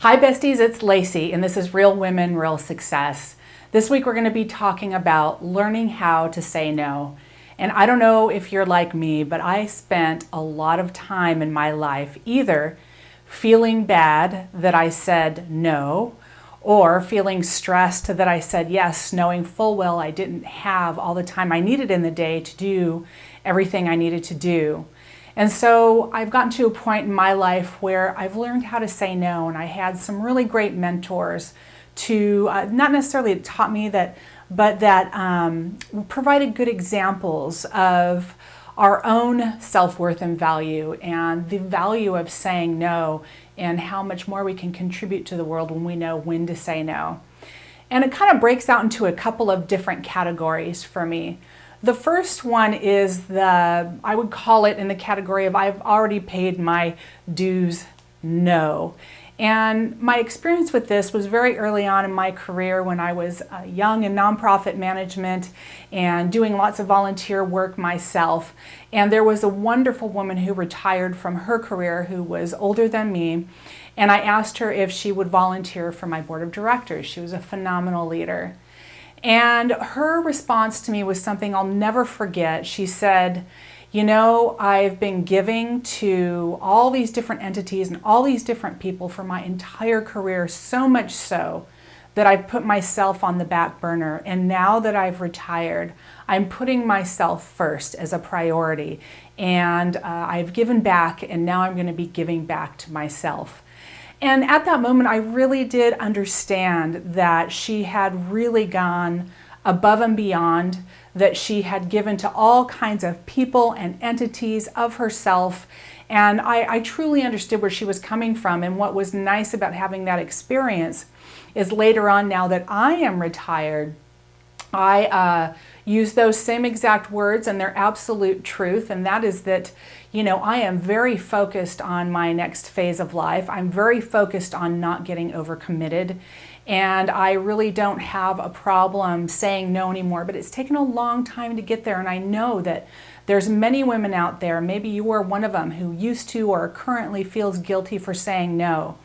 Hi besties, it's Lacy, and this is Real Women, Real Success. This week we're going to be talking about learning how to say no. And I don't know if you're like me, but I spent a lot of time in my life either feeling bad that I said no, or feeling stressed that I said yes, knowing full well I didn't have all the time I needed in the day to do everything I needed to do. And so I've gotten to a point in my life where I've learned how to say no, and I had some really great mentors to not necessarily taught me that, but that provided good examples of our own self-worth and value and the value of saying no and how much more we can contribute to the world when we know when to say no. And it kind of breaks out into a couple of different categories for me. The first one is I would call it in the category of I've already paid my dues no. And my experience with this was very early on in my career when I was young in nonprofit management and doing lots of volunteer work myself. And there was a wonderful woman who retired from her career who was older than me. And I asked her if she would volunteer for my board of directors. She was a phenomenal leader. And her response to me was something I'll never forget. She said, you know, I've been giving to all these different entities and all these different people for my entire career, so much so that I've put myself on the back burner. And now that I've retired, I'm putting myself first as a priority. And I've given back, and now I'm going to be giving back to myself. And at that moment, I really did understand that she had really gone above and beyond, that she had given to all kinds of people and entities of herself. And I truly understood where she was coming from. And what was nice about having that experience is later on, now that I am retired, I use those same exact words and their absolute truth, and that is that, you know, I am very focused on my next phase of life. I'm very focused on not getting overcommitted, and I really don't have a problem saying no anymore, but it's taken a long time to get there, and I know that there's many women out there, maybe you are one of them, who used to or currently feels guilty for saying no.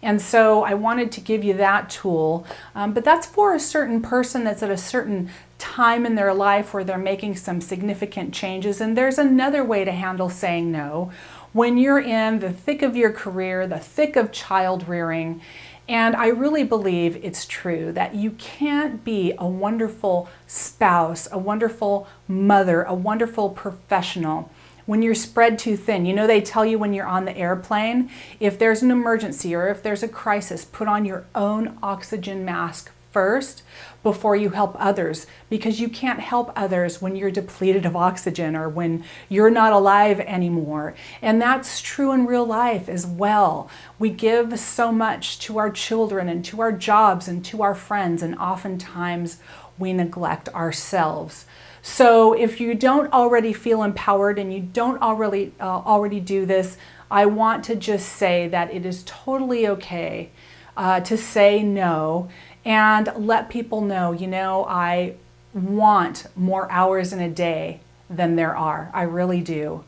And so I wanted to give you that tool, but that's for a certain person that's at a certain time in their life where they're making some significant changes. And there's another way to handle saying no when you're in the thick of your career, the thick of child rearing. And I really believe it's true that you can't be a wonderful spouse, a wonderful mother, a wonderful professional when you're spread too thin. You know, they tell you when you're on the airplane, if there's an emergency or if there's a crisis, put on your own oxygen mask first before you help others, because you can't help others when you're depleted of oxygen or when you're not alive anymore. And that's true in real life as well. We give so much to our children and to our jobs and to our friends, and oftentimes we neglect ourselves. So if you don't already feel empowered and you don't already do this, I want to just say that it is totally okay to say no and let people know, you know, I want more hours in a day than there are. I really do.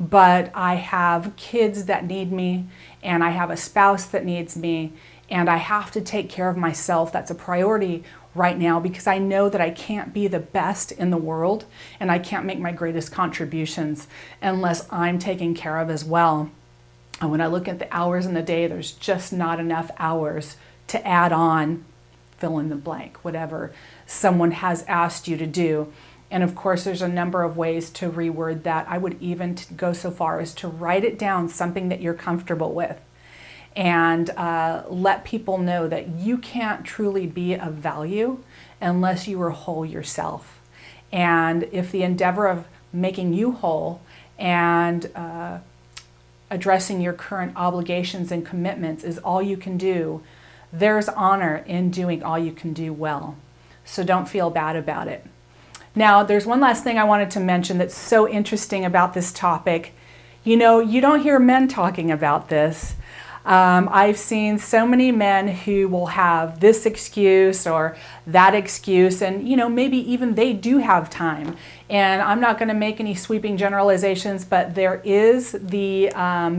But I have kids that need me, and I have a spouse that needs me, and I have to take care of myself. That's a priority right now, because I know that I can't be the best in the world and I can't make my greatest contributions unless I'm taken care of as well. And when I look at the hours in the day, there's just not enough hours to add on, fill in the blank, whatever someone has asked you to do. And of course, there's a number of ways to reword that. I would even go so far as to write it down, something that you're comfortable with, and let people know that you can't truly be of value unless you are whole yourself. And if the endeavor of making you whole and addressing your current obligations and commitments is all you can do, there's honor in doing all you can do well. So don't feel bad about it. Now, there's one last thing I wanted to mention that's so interesting about this topic. You know, you don't hear men talking about this. I've seen so many men who will have this excuse or that excuse, and maybe even they do have time. And I'm not going to make any sweeping generalizations, but there is the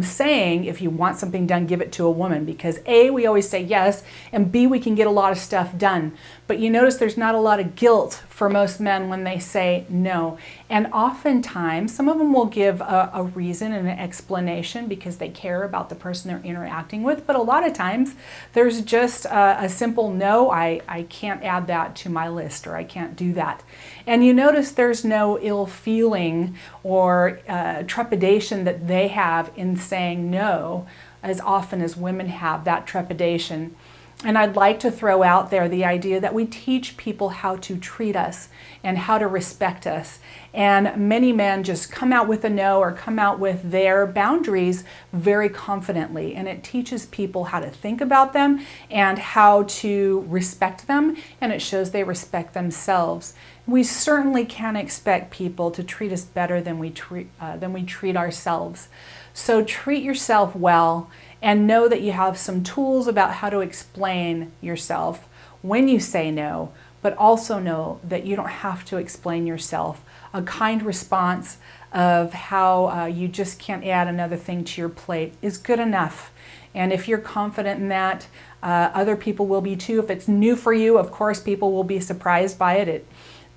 saying, if you want something done, give it to a woman, because A, we always say yes, and B, we can get a lot of stuff done. But you notice there's not a lot of guilt for most men when they say no. And oftentimes, some of them will give a reason and an explanation because they care about the person they're interacting with. But a lot of times, there's just a simple no, I can't add that to my list, or I can't do that. And you notice there's no ill feeling or trepidation that they have in saying no, as often as women have that trepidation. And I'd like to throw out there the idea that we teach people how to treat us and how to respect us. And many men just come out with a no or come out with their boundaries very confidently. And it teaches people how to think about them and how to respect them. And it shows they respect themselves. We certainly can't expect people to treat us better than we treat ourselves. So treat yourself well, and know that you have some tools about how to explain yourself when you say no, but also know that you don't have to explain yourself. A kind response of how you just can't add another thing to your plate is good enough. And if you're confident in that, other people will be too. If it's new for you, of course, people will be surprised by it. It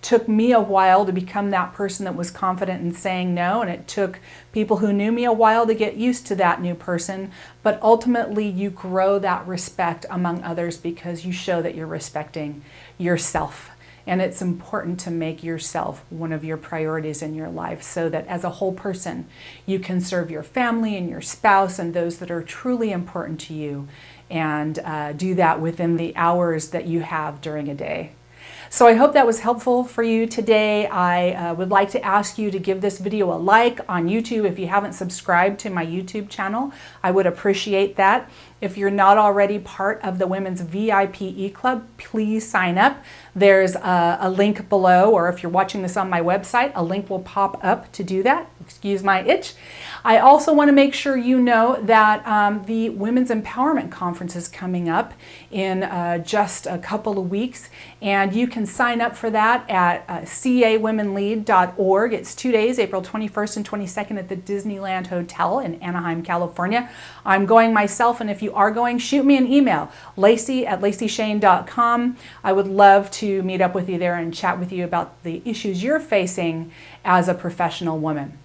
took me a while to become that person that was confident in saying no, and it took people who knew me a while to get used to that new person. But ultimately, you grow that respect among others because you show that you're respecting yourself. And it's important to make yourself one of your priorities in your life so that as a whole person, you can serve your family and your spouse and those that are truly important to you, and do that within the hours that you have during a day. So I hope that was helpful for you today. I would like to ask you to give this video a like on YouTube. If you haven't subscribed to my YouTube channel, I would appreciate that. If you're not already part of the Women's VIP E-Club, please sign up. There's a link below, or if you're watching this on my website, a link will pop up to do that. Excuse my itch. I also want to make sure you know that the Women's Empowerment Conference is coming up in just a couple of weeks, and you can sign up for that at cawomenlead.org. It's 2 days, April 21st and 22nd at the Disneyland Hotel in Anaheim, California. I'm going myself, and if you are going, shoot me an email, Lacy@lacyshane.com. I would love to meet up with you there and chat with you about the issues you're facing as a professional woman.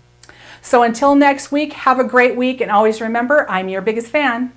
So until next week, have a great week, and always remember, I'm your biggest fan.